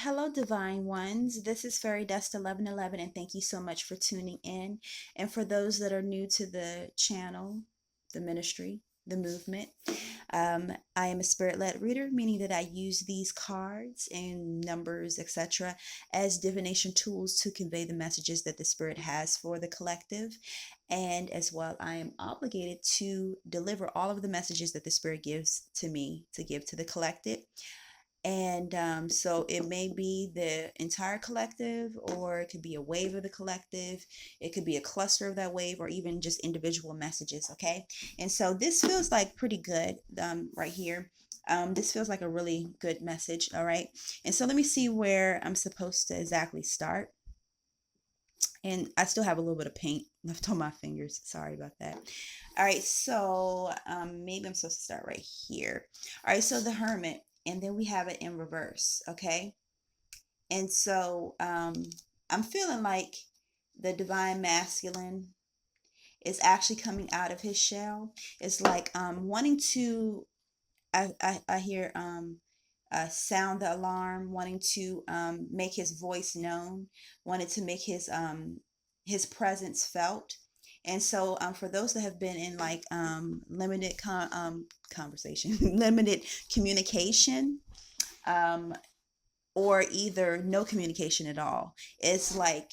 Hello, Divine Ones. This is Fairy Dust 1111, and thank you so much for tuning in. And for those that are new to the channel, the ministry, the movement, I am a spirit-led reader, meaning that I use these cards and numbers, etc., as divination tools to convey the messages that the spirit has for the collective. And as well, I am obligated to deliver all of the messages that the spirit gives to me to give to the collective. And so it may be the entire collective, or it could be a wave of the collective. It could be a cluster of that wave, or even just individual messages. Okay. And so this feels like pretty good right here. This feels like a really good message. All right. And so let me see where I'm supposed to exactly start. And I still have a little bit of paint left on my fingers. Sorry about that. All right, so maybe I'm supposed to start right here. All right, so the Hermit, and then we have it in reverse, okay? And so I'm feeling like the Divine Masculine is actually coming out of his shell. It's like wanting to, I hear sound the alarm, wanting to make his voice known, wanted to make his presence felt. And so for those that have been in like limited conversation, limited communication, um, or either no communication at all, it's like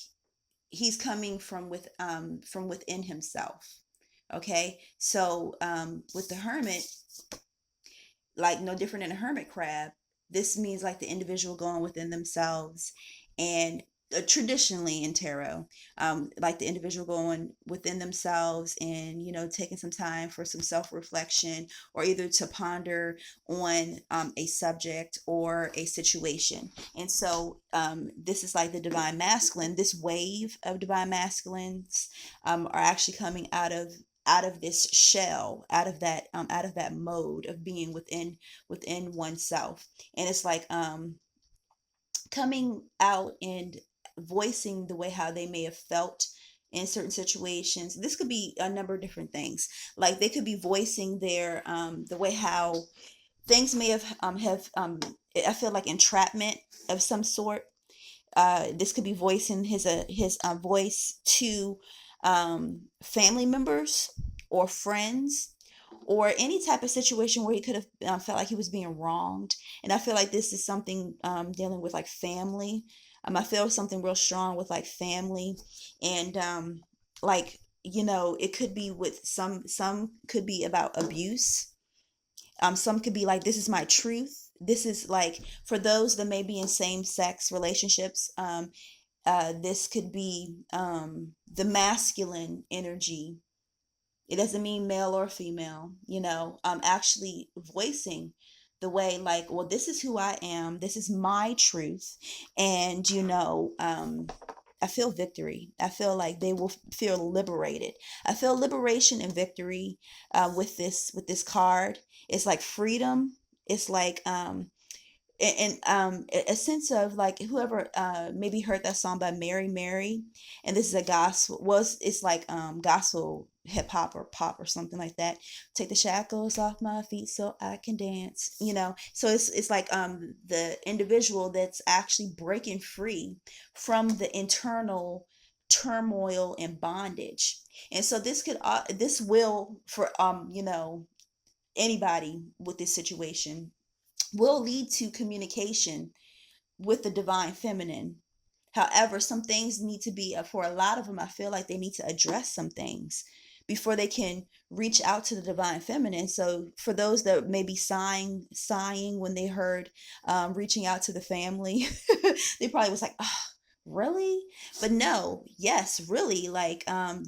he's coming from within himself. Okay, so with the Hermit, like no different than a hermit crab. This means like the individual going within themselves, and traditionally in tarot, like the individual going within themselves and taking some time for some self-reflection, or either to ponder on a subject or a situation. And so this is like the divine masculine. This wave of divine masculines are actually coming out of this shell, out of that mode of being within oneself. And it's like coming out and voicing the way how they may have felt in certain situations. This could be a number of different things. Like they could be voicing their the way how things may have I feel like entrapment of some sort. This could be voicing his voice to family members or friends, or any type of situation where he could have felt like he was being wronged. And I feel like this is something dealing with like family. I feel something real strong with like family, and like it could be with some could be about abuse. Some could be like, this is my truth. This is like for those that may be in same-sex relationships. This could be the masculine energy. It doesn't mean male or female, actually voicing the way like, well, this is who I am. This is my truth. And, I feel victory. I feel like they will feel liberated. I feel liberation and victory with this card. It's like freedom. It's like and a sense of like, whoever maybe heard that song by Mary Mary, and this is a gospel, was it's like gospel hip hop or pop or something like that. Take the shackles off my feet so I can dance, so it's like the individual that's actually breaking free from the internal turmoil and bondage. And so this will for anybody with this situation will lead to communication with the divine feminine. However, some things need to be, for a lot of them, I feel like they need to address some things before they can reach out to the divine feminine. So for those that may be sighing when they heard reaching out to the family, they probably was like, oh, really? But no, yes, really, like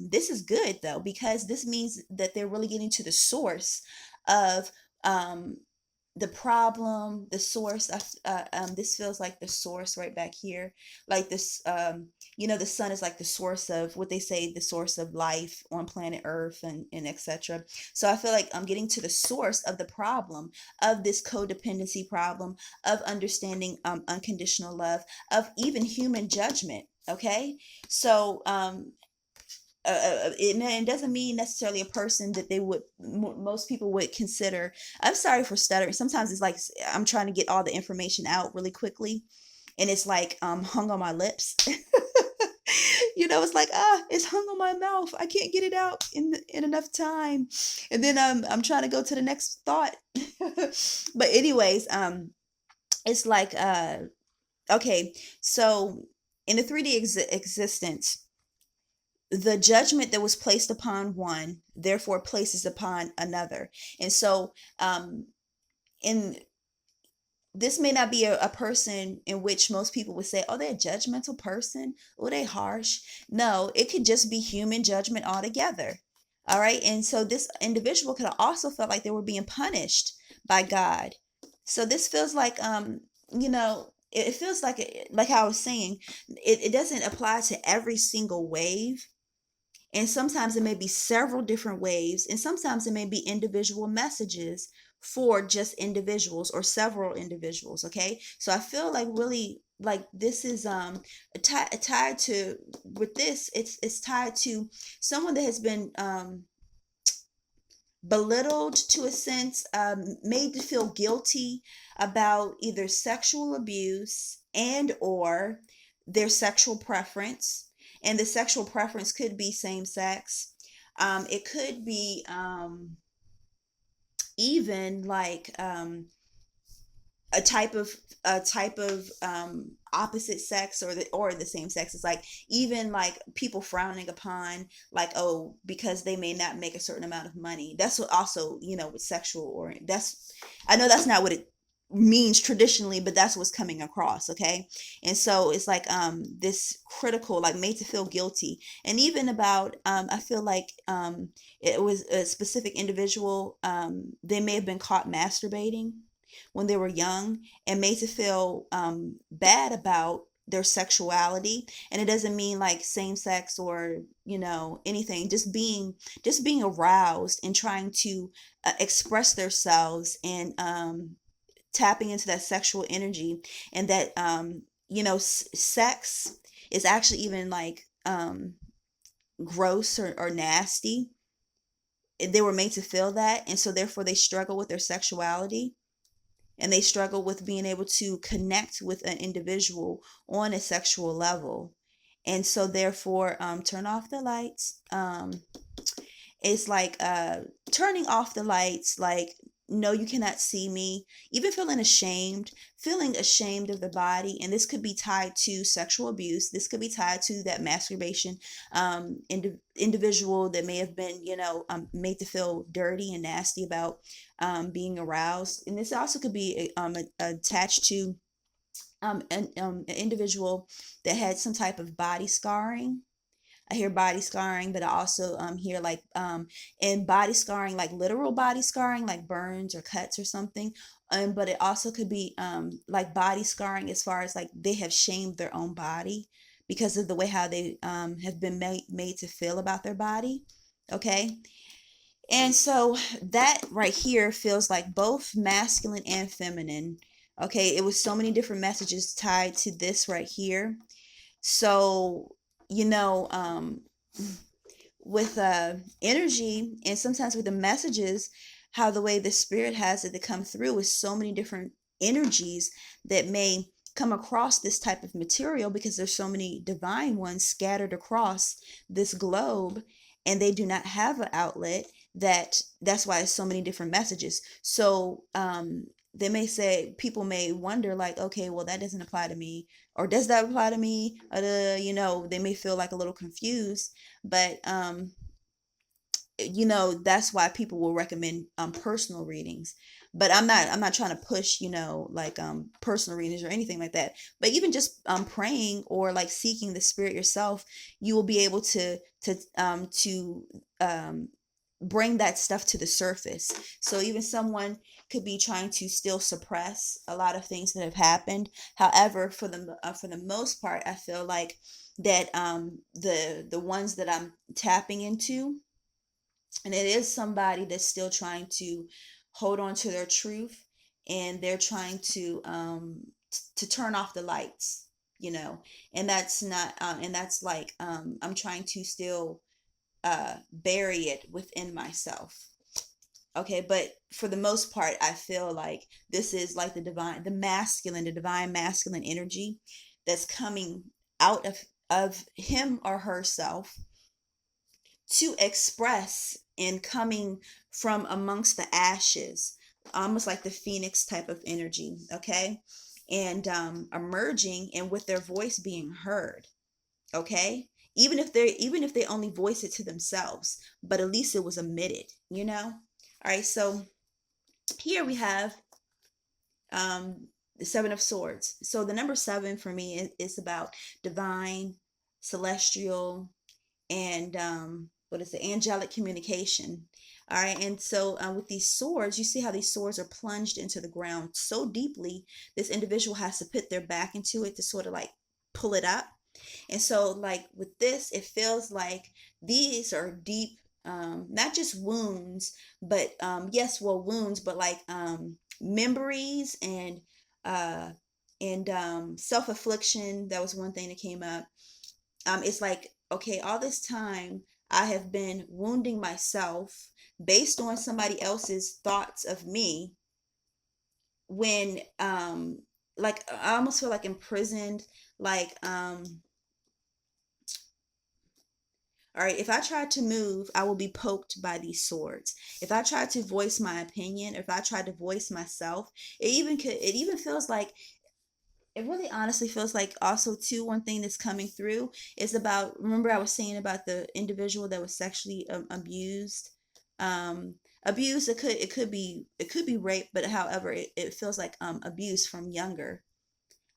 this is good though, because this means that they're really getting to the source of um the problem, the source. This feels like the source right back here, like this. The sun is like the source of what they say, the source of life on planet Earth, and etc. So I feel like I'm getting to the source of the problem, of this codependency problem, of understanding unconditional love, of even human judgment. Okay, so it doesn't mean necessarily a person that they would most people would consider. I'm sorry for stuttering. Sometimes it's like I'm trying to get all the information out really quickly, and it's like hung on my lips. It's like it's hung on my mouth. I can't get it out in enough time, and then I'm trying to go to the next thought. But anyways, it's like okay, so in the 3D existence, the judgment that was placed upon one therefore places upon another. And so in this may not be a person in which most people would say, oh, they're a judgmental person, oh, they harsh. No, it could just be human judgment altogether. All right. And so this individual could have also felt like they were being punished by God. So this feels like it feels like how I was saying, it doesn't apply to every single wave. And sometimes it may be several different waves, and sometimes it may be individual messages for just individuals or several individuals. Okay. So I feel like really like this is tied to with this, it's tied to someone that has been belittled to a sense, made to feel guilty about either sexual abuse and or their sexual preference. And the sexual preference could be same sex. It could be even like a type of opposite sex or the same sex. It's like even like people frowning upon, like, oh, because they may not make a certain amount of money. That's what also, with sexual, or I know that's not what it means traditionally, but that's what's coming across. Okay. And so it's like this critical, like made to feel guilty. And even about I feel like it was a specific individual, they may have been caught masturbating when they were young and made to feel bad about their sexuality. And it doesn't mean like same sex or anything, just being aroused and trying to express themselves and tapping into that sexual energy. And that sex is actually even like gross or nasty. They were made to feel that, and so therefore they struggle with their sexuality, and they struggle with being able to connect with an individual on a sexual level. And so therefore turn off the lights. It's like turning off the lights, like, no, you cannot see me. Even feeling ashamed of the body. And this could be tied to sexual abuse. This could be tied to that masturbation individual that may have been, made to feel dirty and nasty about being aroused. And this also could be attached to an individual that had some type of body scarring. I hear body scarring, but I also hear like in body scarring, like literal body scarring, like burns or cuts or something. But it also could be like body scarring as far as like they have shamed their own body because of the way how they have been made to feel about their body. Okay. And so that right here feels like both masculine and feminine. Okay. It was so many different messages tied to this right here. So, with energy and sometimes with the messages, how the way the spirit has it to come through with so many different energies that may come across this type of material, because there's so many divine ones scattered across this globe, and they do not have an outlet. That's why it's so many different messages. So they may say, people may wonder like, okay, well, that doesn't apply to me, or does that apply to me? They may feel like a little confused, but that's why people will recommend personal readings. But I'm not trying to push like personal readings or anything like that. But even just praying or like seeking the spirit yourself, you will be able to bring that stuff to the surface. So even someone could be trying to still suppress a lot of things that have happened. However, for the most part, I feel like that the ones that I'm tapping into, and it is somebody that's still trying to hold on to their truth, and they're trying to turn off the lights, and that's not and that's like I'm trying to still bury it within myself. Okay, but for the most part, I feel like this is like the divine masculine energy that's coming out of him or herself to express and coming from amongst the ashes, almost like the phoenix type of energy, okay? And emerging and with their voice being heard, okay? Even if they only voice it to themselves, but at least it was emitted, you know? All right, so here we have the Seven of Swords. So the number seven for me is about divine, celestial, and what is it, angelic communication. All right, and so with these swords, you see how these swords are plunged into the ground so deeply, this individual has to put their back into it to sort of like pull it up. And so like with this, it feels like these are deep, not just wounds, but yes, well, wounds, but like memories uh and self-affliction. That was one thing that came up. It's like, okay, all this time I have been wounding myself based on somebody else's thoughts of me, when like I almost feel like imprisoned, like all right, if I try to move, I will be poked by these swords. If I try to voice my opinion, if I try to voice myself, it even feels like, it really honestly feels like also too, one thing that's coming through is about, remember I was saying about the individual that was sexually abused. um Abuse, it could be rape, but however it feels like abuse from younger,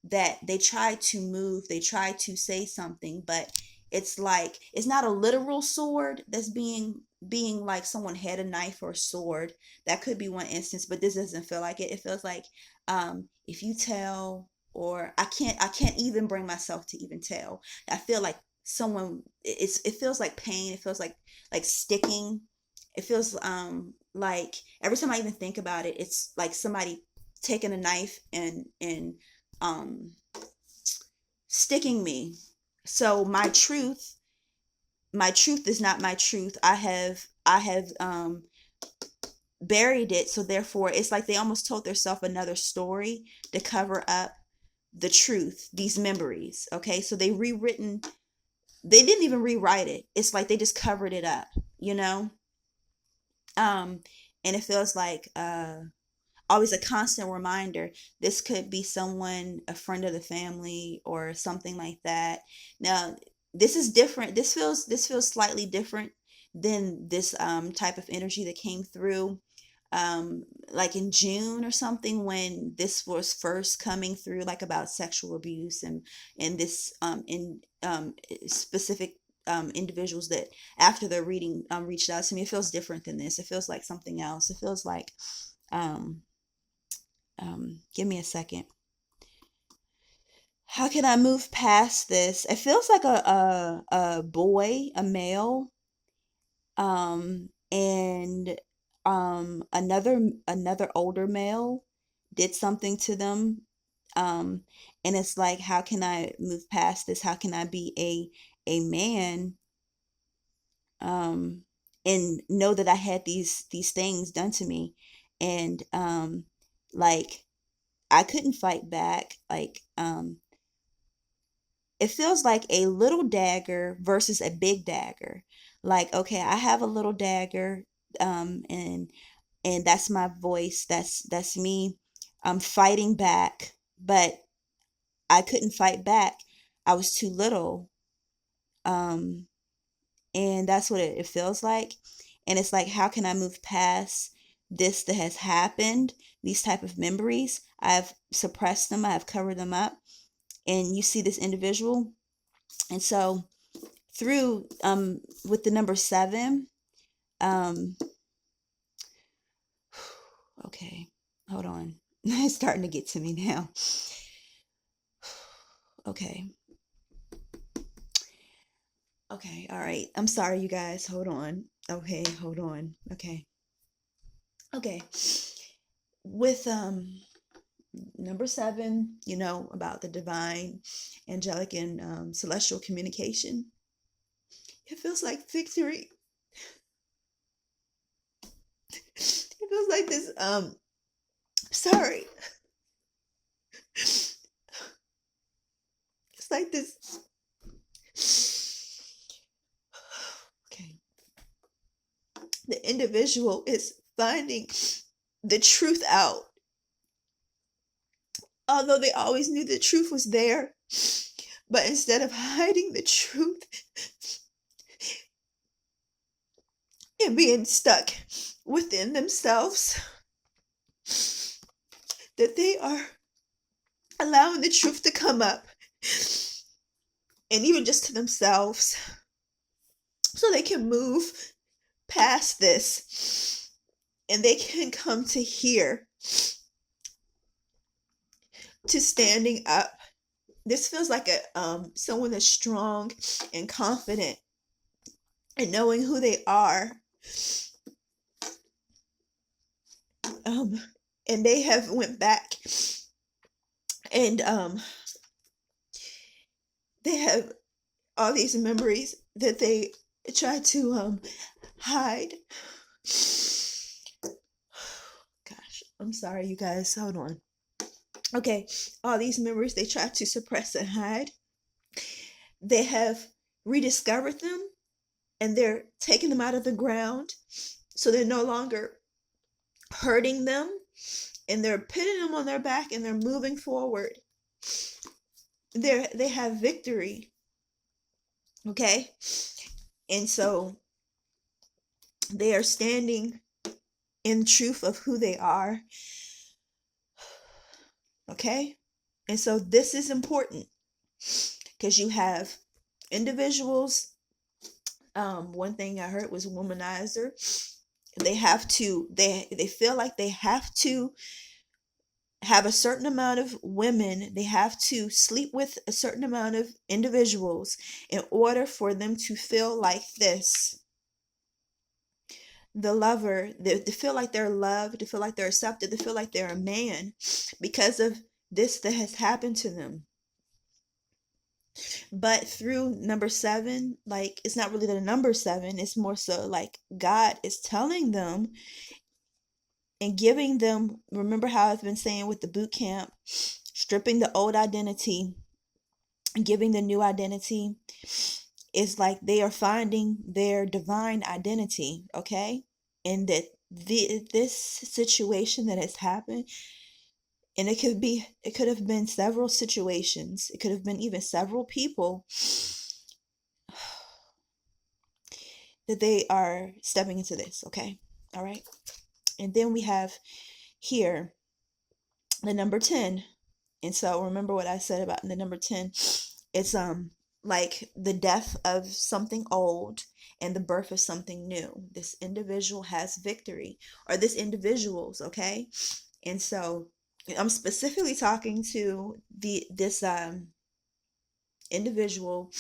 that they try to move, they try to say something, but it's like it's not a literal sword that's being like someone had a knife or a sword. That could be one instance, but this doesn't feel like it. It feels like if you tell, or I can't even bring myself to even tell. I feel like someone, it feels like pain. It feels like sticking. It feels like every time I even think about it, it's like somebody taking a knife and um sticking me. So my truth is not my truth. I have buried it, so therefore it's like they almost told themselves another story to cover up the truth, these memories. Okay, so they didn't even rewrite it. It's like they just covered it up, you know. um and it feels like always a constant reminder. This could be someone, a friend of the family, or something like that. Now, this is different. This feels slightly different than this type of energy that came through like in June or something, when this was first coming through, like about sexual abuse and this in specific individuals that after the reading reached out to me. It feels different than this. It feels like something else. It feels like um give me a second. How can I move past this? It feels like a boy, a male, and another older male did something to them. Um, and it's like, how can I move past this? How can I be a man, um, and know that I had these things done to me, and like I couldn't fight back. Like it feels like a little dagger versus a big dagger. Like, okay, I have a little dagger, and that's my voice. That's me. I'm fighting back, but I couldn't fight back. I was too little. Um, and that's what it feels like. And it's like, how can I move past this that has happened? These type of memories. I've suppressed them. I've covered them up. And you see this individual, and so through with the number seven, um okay, hold on. It's starting to get to me now. Okay. Okay, all right, I'm sorry, you guys, hold on. Okay, hold on. Okay. Okay, with number seven, about the divine, angelic, and celestial communication, it feels like victory. It feels like this, sorry. It's like this. Okay. The individual is finding the truth out. Although they always knew the truth was there, but instead of hiding the truth and being stuck within themselves, that they are allowing the truth to come up, and even just to themselves, so they can move past this and they can come to here, to standing up. This feels like a someone that's strong and confident and knowing who they are. And they have went back and they have all these memories that they try to hide. Gosh, I'm sorry, you guys. Hold on. Okay, all these memories they try to suppress and hide. They have rediscovered them, and they're taking them out of the ground, so they're no longer hurting them, and they're putting them on their back, and they're moving forward. They have victory. Okay, and so they are standing in truth of who they are. Okay, and so this is important because you have individuals. One thing I heard was womanizer. They have to, they feel like they have to have a certain amount of women. They have to sleep with a certain amount of individuals in order for them to feel like this. The lover, they feel like they're loved, to feel like they're accepted, to feel like they're a man because of this that has happened to them. But through number 7, like, it's not really the number 7, it's more so like God is telling them and giving them, remember how I've been saying with the boot camp, stripping the old identity and giving the new identity. Is like they are finding their divine identity. Okay, and that this situation that has happened, and it could have been several situations, it could have been even several people, that they are stepping into this. Okay, all right. And then we have here the number 10. And so remember what I said about the number 10. It's like the death of something old and the birth of something new. This individual has victory, or this individual's, okay? And so I'm specifically talking to this individual,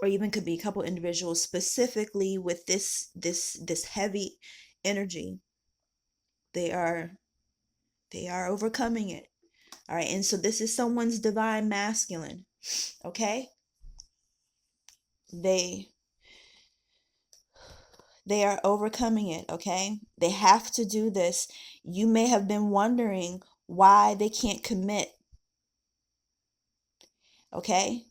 or even could be a couple individuals, specifically with this heavy energy. They are overcoming it. All right, and so this is someone's divine masculine. Okay, they are overcoming it. Okay, they have to do this. You may have been wondering why they can't commit. Okay,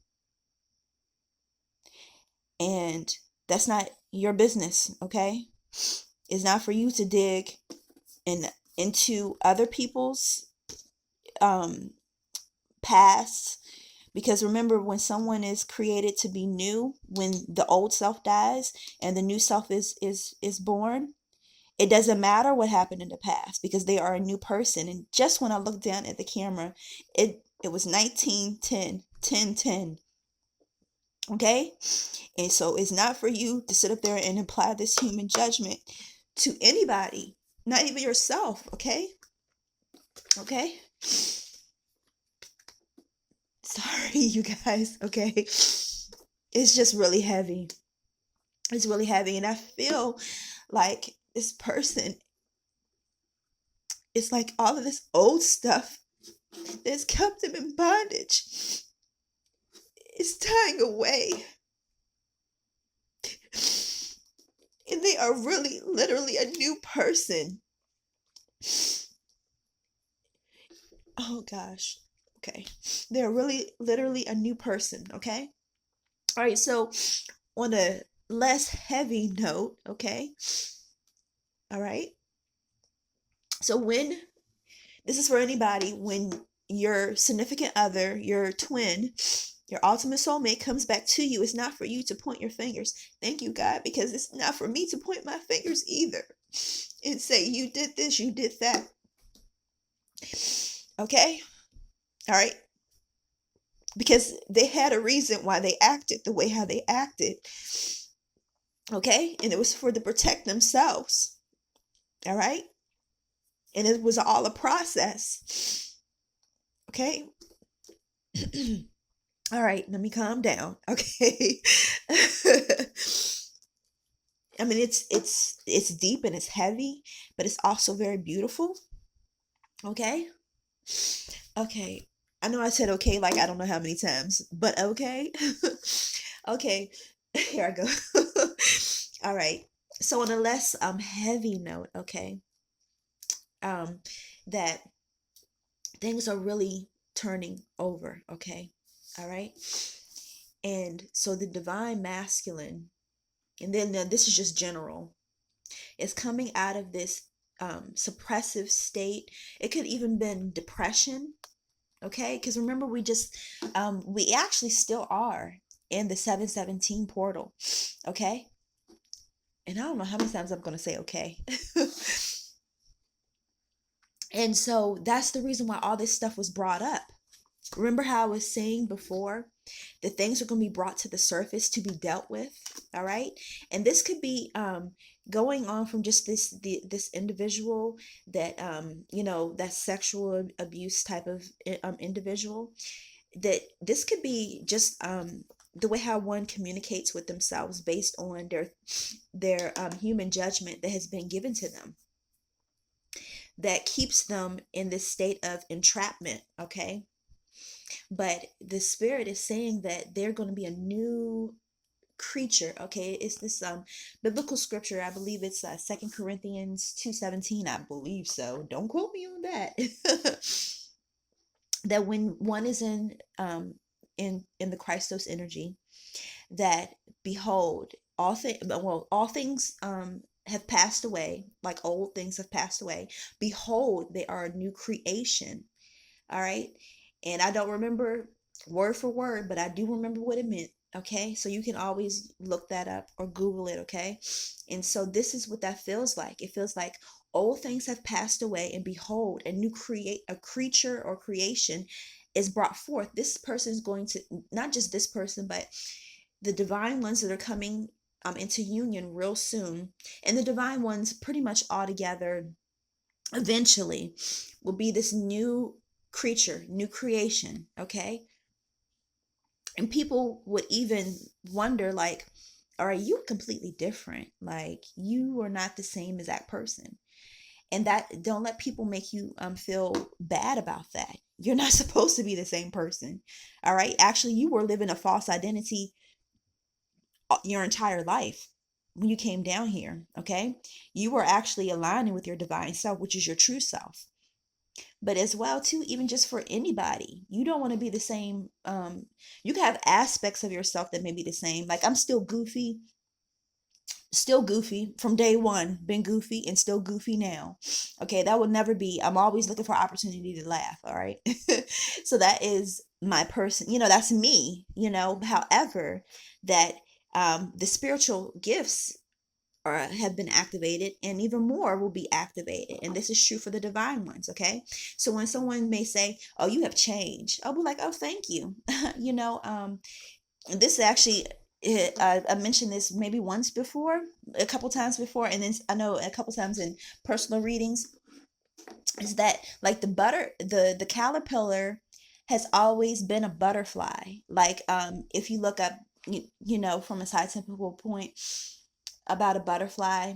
and that's not your business. Okay, it's not for you to dig into other people's past. Because remember, when someone is created to be new, when the old self dies and the new self is born, it doesn't matter what happened in the past, because they are a new person. And just when I looked down at the camera, it was 1910 1010. Okay, and so it's not for you to sit up there and apply this human judgment to anybody, not even yourself. Okay, sorry, you guys. Okay, it's just really heavy. It's really heavy, and I feel like this person, it's like all of this old stuff that's kept them in bondage is tying away. And they are really, literally a new person. Oh gosh. Okay. They're really, literally a new person. Okay. All right. So, on a less heavy note, okay. All right. So, when this is for anybody, when your significant other, your twin, your ultimate soulmate comes back to you, it's not for you to point your fingers. Thank you, God, because it's not for me to point my fingers either and say, you did this, you did that. Okay? All right? Because they had a reason why they acted the way how they acted. Okay? And it was for to protect themselves. All right? And it was all a process. Okay? All right, let me calm down. Okay. I mean, it's deep and it's heavy, but it's also very beautiful. Okay? Okay. I know I said okay like I don't know how many times, but okay. Okay. Here I go. All right. So on a less heavy note, okay. Um that things are really turning over, okay? All right? And so the divine masculine, and then this is just general, is coming out of this suppressive state. It could even been depression, okay? Because remember, we actually still are in the 717 portal, okay? And I don't know how many times I'm going to say okay. And so that's the reason why all this stuff was brought up. Remember how I was saying before that things are going to be brought to the surface to be dealt with, all right? And this could be going on from just this individual that that sexual abuse type of individual, that this could be just the way how one communicates with themselves based on their human judgment that has been given to them, that keeps them in this state of entrapment, okay? But the spirit is saying that they're going to be a new creature, okay? It's this biblical scripture, I believe it's 2 Corinthians 2:17, I believe so, don't quote me on that. That when one is in the Christos energy, that behold, all things have passed away, like old things have passed away, behold, they are a new creation. All right. And I don't remember word for word, but I do remember what it meant. Okay. So you can always look that up or Google it. Okay. And so this is what that feels like. It feels like old things have passed away, and behold, a creature or creation is brought forth. This person is going to, not just this person, but the divine ones that are coming into union real soon. And the divine ones pretty much all together eventually will be this new creature, new creation, okay? And people would even wonder, like, all right, you're completely different. Like, you are not the same as that person. And that, don't let people make you feel bad about that. You're not supposed to be the same person. All right? Actually, you were living a false identity your entire life when you came down here, okay? You were actually aligning with your divine self, which is your true self. But as well too, even just for anybody, you don't want to be the same. You can have aspects of yourself that may be the same. Like, I'm still goofy from day one, been goofy and still goofy now. Okay, that will never be. I'm always looking for opportunity to laugh. All right. So that is my person, that's me, however, that the spiritual gifts or have been activated, and even more will be activated. And this is true for the divine ones, okay? So when someone may say, oh, you have changed, I'll be like, oh, thank you. This actually, I mentioned this maybe once before, a couple times before, and then I know a couple times in personal readings, is that like the caterpillar has always been a butterfly. Like, if you look up, from a scientific point about a butterfly,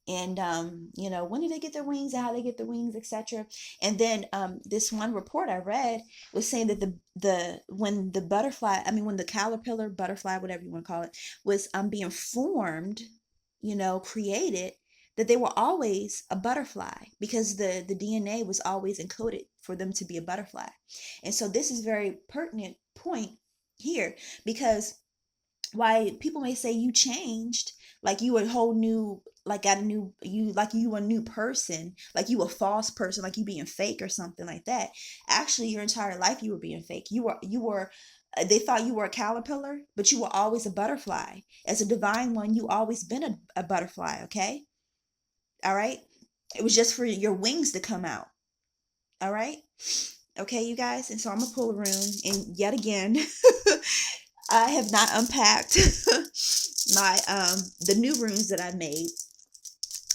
and when do they get their wings and how they get their wings, etc. And then this one report I read was saying that when the butterfly, when the caterpillar, butterfly, whatever you want to call it, was being formed, created, that they were always a butterfly, because the DNA was always encoded for them to be a butterfly. And so this is very pertinent point here, because why people may say you changed, like you a whole new, like got a new you, like you a new person, like you a false person, like you being fake or something like that. Actually, your entire life you were being fake. You were they thought you were a caterpillar, but you were always a butterfly. As a divine one, you always been a butterfly. Okay, all right. It was just for your wings to come out. All right. Okay, you guys. And so I'm gonna pull a rune, and yet again, I have not unpacked my the new runes that I made.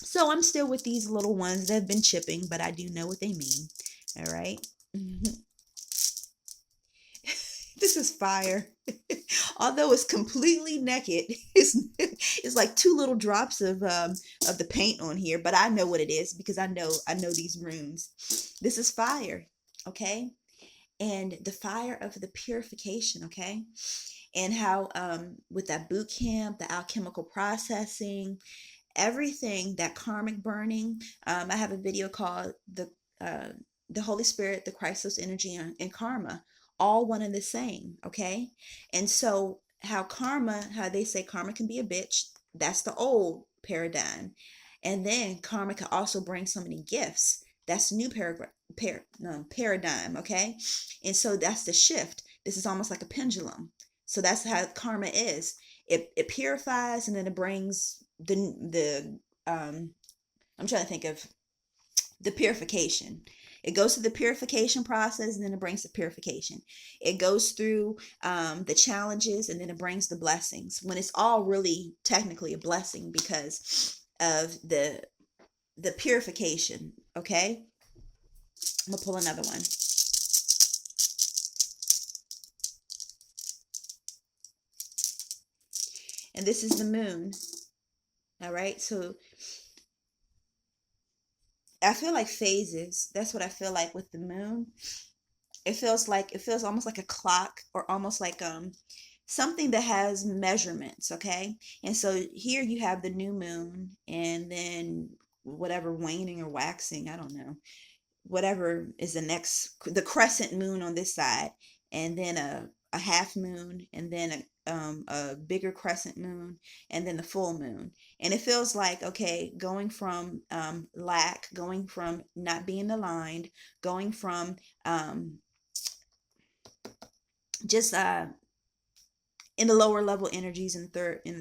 So I'm still with these little ones that have been chipping, but I do know what they mean. All right. This is fire. Although it's completely naked, it's like two little drops of the paint on here, but I know what it is because I know these runes. This is fire, okay? And the fire of the purification, okay? And how with that boot camp, the alchemical processing, everything, that karmic burning. I have a video called the Holy Spirit, the Christos energy, and karma, all one and the same. Okay, and so how they say karma can be a bitch. That's the old paradigm, and then karma can also bring so many gifts. That's new paradigm. Okay, and so that's the shift. This is almost like a pendulum. So that's how karma is. It purifies, and then it brings the I'm trying to think of the purification. It goes through the purification process, and then it brings the purification. It goes through the challenges, and then it brings the blessings, when it's all really technically a blessing because of the purification. Okay, I'm gonna pull another one. And this is the moon. All right, so I feel like phases. That's what I feel like with the moon. It feels almost like a clock, or almost like something that has measurements. Okay, and so here you have the new moon, and then whatever waning or waxing, I don't know, whatever is the crescent moon on this side, and then a half moon, and then a bigger crescent moon, and then the full moon. And it feels like, okay, going from lack, going from not being aligned, going from just in the lower level energies, in the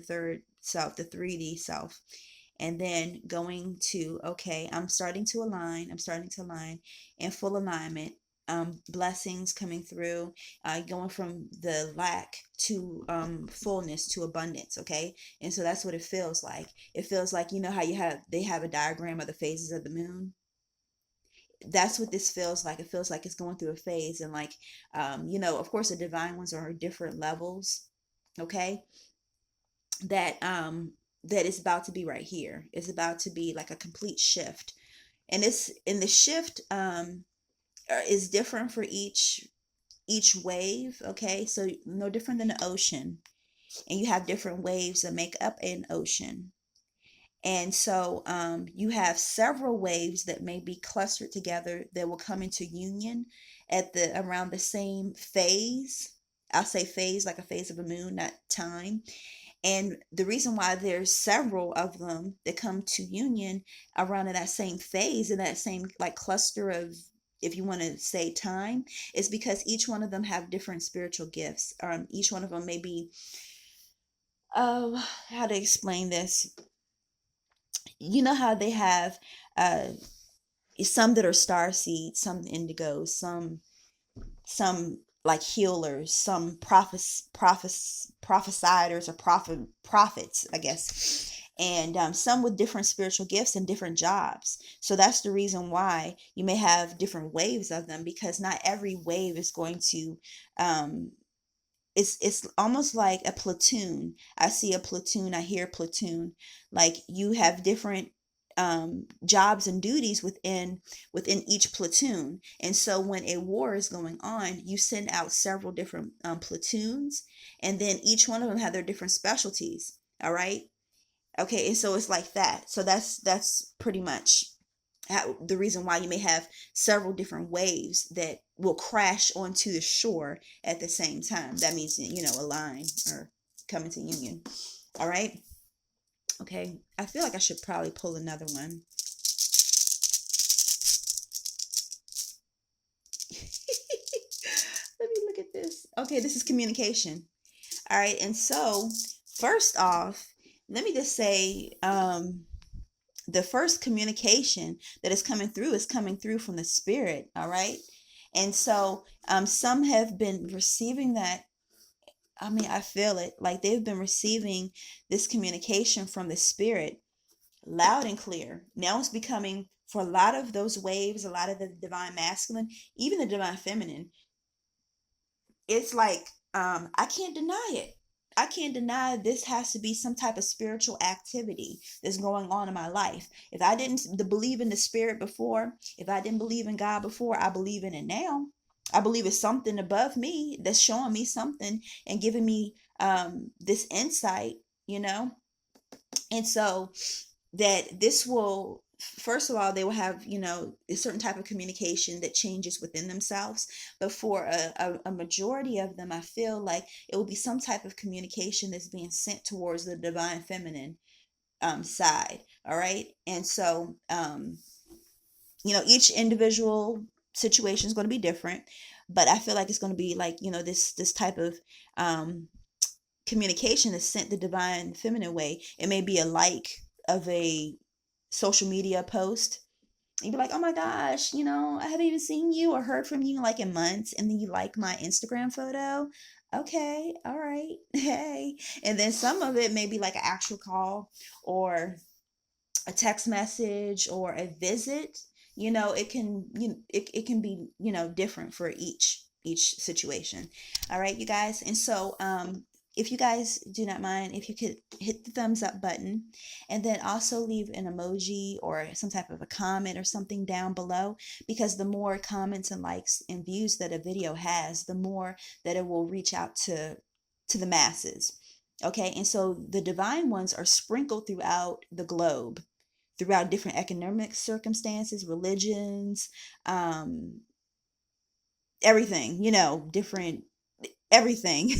third self, the 3D self, and then going to, okay, I'm starting to align in full alignment. Blessings coming through, going from the lack to fullness, to abundance. Okay, and so that's what it feels like. It feels like, how they have a diagram of the phases of the moon. That's what this feels like. It feels like it's going through a phase, and like of course the divine ones are different levels. Okay, that is about to be right here. It's about to be like a complete shift, and it's in the shift is different for each wave. Okay, so no different than the ocean, and you have different waves that make up an ocean. And so you have several waves that may be clustered together that will come into union at the around the same phase. I'll say phase, like a phase of a moon, not time. And the reason why there's several of them that come to union around in that same phase, in that same like cluster of, if you want to say, time, is because each one of them have different spiritual gifts. Each one of them may be, how to explain this? You know how they have some that are star seeds, some indigo, some like healers, some prophesiers, or prophets, I guess, and some with different spiritual gifts and different jobs. So that's the reason why you may have different waves of them, because not every wave is going to um, it's almost like a platoon. I see a platoon, I hear platoon. Like you have different jobs and duties within each platoon. And so when a war is going on, you send out several different platoons, and then each one of them have their different specialties. All right. Okay, and so it's like that. So that's pretty much the reason why you may have several different waves that will crash onto the shore at the same time. That means, align or come into union. All right. Okay. I feel like I should probably pull another one. Let me look at this. Okay, this is communication. All right. And so, first off, let me just say, the first communication that is coming through from the spirit. All right. And so, some have been receiving that. I mean, I feel it, like they've been receiving this communication from the spirit loud and clear. Now it's becoming, for a lot of those waves, a lot of the divine masculine, even the divine feminine, it's like, I can't deny it. I can't deny this has to be some type of spiritual activity that's going on in my life. If I didn't believe in the spirit before, if I didn't believe in God before, I believe in it now. I believe it's something above me that's showing me something and giving me this insight, you know? And so that this will, first of all, they will have, a certain type of communication that changes within themselves. But for a majority of them, I feel like it will be some type of communication that's being sent towards the divine feminine side. All right. And so each individual situation is going to be different, but I feel like it's going to be like, this type of communication is sent the divine feminine way. It may be a like of a social media post. You'd be like, oh my gosh, I haven't even seen you or heard from you like in months. And then you like my Instagram photo. Okay, all right. Hey. And then some of it may be like an actual call or a text message or a visit. It can be, different for each situation. All right, you guys. And so if you guys do not mind, if you could hit the thumbs up button and then also leave an emoji or some type of a comment or something down below, because the more comments and likes and views that a video has, the more that it will reach out to the masses. Okay, and so the divine ones are sprinkled throughout the globe, throughout different economic circumstances, religions, everything, different everything,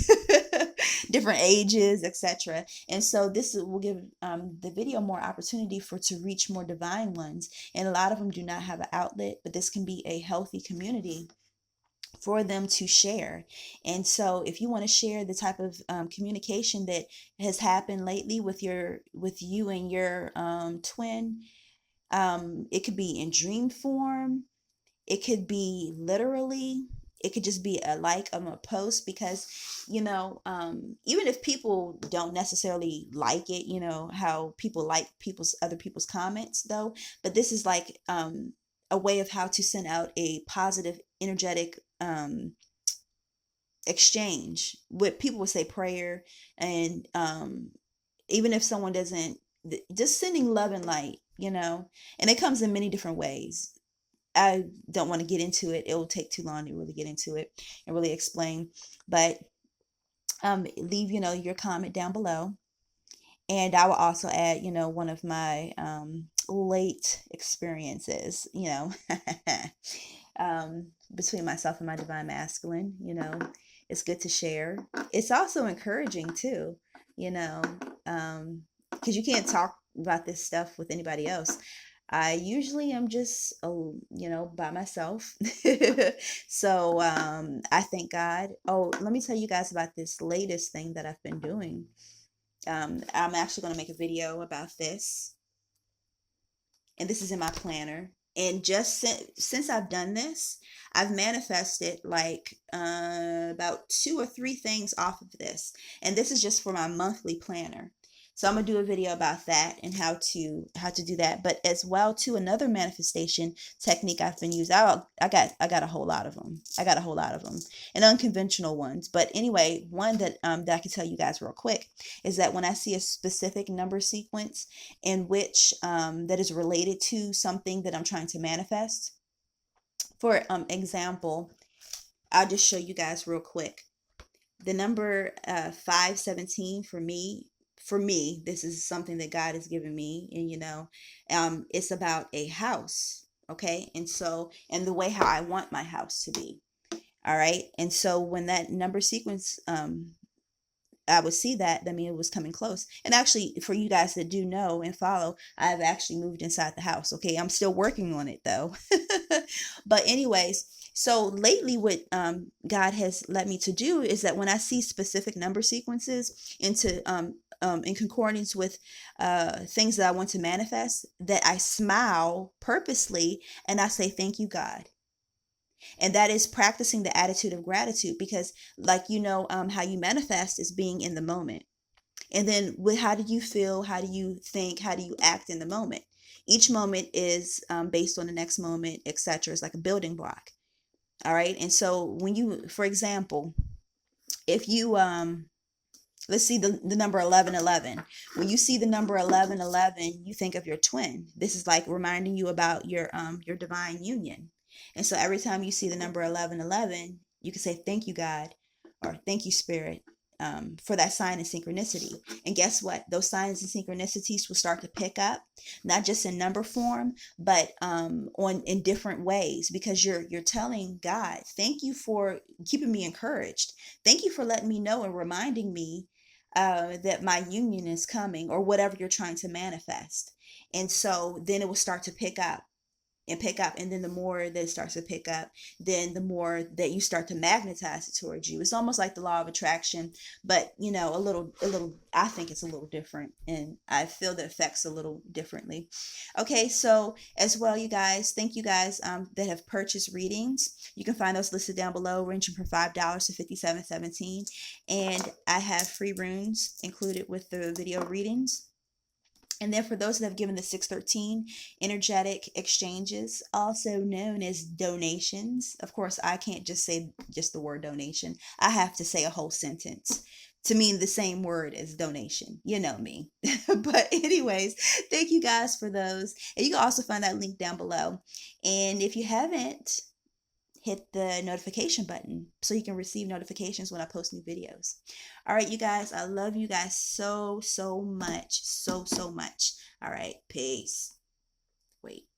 different ages, etc. And so this will give the video more opportunity for to reach more divine ones. And a lot of them do not have an outlet, but this can be a healthy community for them to share. And so if you want to share the type of communication that has happened lately with you and your twin, it could be in dream form, it could be literally, it could just be a like of a post, because even if people don't necessarily like it, how people like other people's comments though, but this is like a way of how to send out a positive energetic exchange. What people would say prayer, and even if someone doesn't, just sending love and light, and it comes in many different ways. I don't want to get into it. It will take too long to really get into it and really explain. But leave, your comment down below. And I will also add, one of my late experiences, between myself and my divine masculine. It's good to share. It's also encouraging too, because you can't talk about this stuff with anybody else. I usually am just, by myself. So I thank God. Oh, let me tell you guys about this latest thing that I've been doing. I'm actually going to make a video about this. And this is in my planner. And just since I've done this, I've manifested like about 2 or 3 things off of this. And this is just for my monthly planner. So I'm gonna do a video about that and how to do that. But as well too, another manifestation technique I've been using. I got a whole lot of them. I got a whole lot of them, and unconventional ones. But anyway, one that I can tell you guys real quick is that when I see a specific number sequence in which that is related to something that I'm trying to manifest. For example, I'll just show you guys real quick. The number 517 for me for me, this is something that God has given me, and it's about a house, okay? And so, and the way how I want my house to be, all right? And so when that number sequence, I would see that, I mean, it was coming close. And actually, for you guys that do know and follow, I've actually moved inside the house. Okay, I'm still working on it though. But anyways, so lately, what God has led me to do is that when I see specific number sequences in concordance with things that I want to manifest, that I smile purposely and I say, "Thank you, God." And that is practicing the attitude of gratitude, because like how you manifest is being in the moment. And then how do you feel, how do you think, how do you act in the moment? Each moment is based on the next moment, etc. It's like a building block. All right. And so when you, for example, if you let's see the number 1111. When you see the number 1111, you think of your twin. This is like reminding you about your divine union. And so every time you see the number 1111, you can say thank you, God, or thank you, Spirit, for that sign and synchronicity. And guess what? Those signs and synchronicities will start to pick up, not just in number form, but on in different ways, because you're telling God, thank you for keeping me encouraged. Thank you for letting me know and reminding me that my union is coming, or whatever you're trying to manifest. And so then it will start to pick up and pick up, and then the more that it starts to pick up, then the more that you start to magnetize it towards you. It's almost like the law of attraction, but a little I think it's a little different, and I feel the effects a little differently. Okay, so as well, you guys, thank you guys that have purchased readings. You can find those listed down below, ranging from $5 to $57.17. And I have free runes included with the video readings. And then for those that have given the 613 energetic exchanges, also known as donations. Of course, I can't just say just the word donation. I have to say a whole sentence to mean the same word as donation. You know me. But anyways, thank you guys for those. And you can also find that link down below. And if you haven't, hit the notification button so you can receive notifications when I post new videos. All right, you guys, I love you guys so, so much. So, so much. All right, peace. Wait.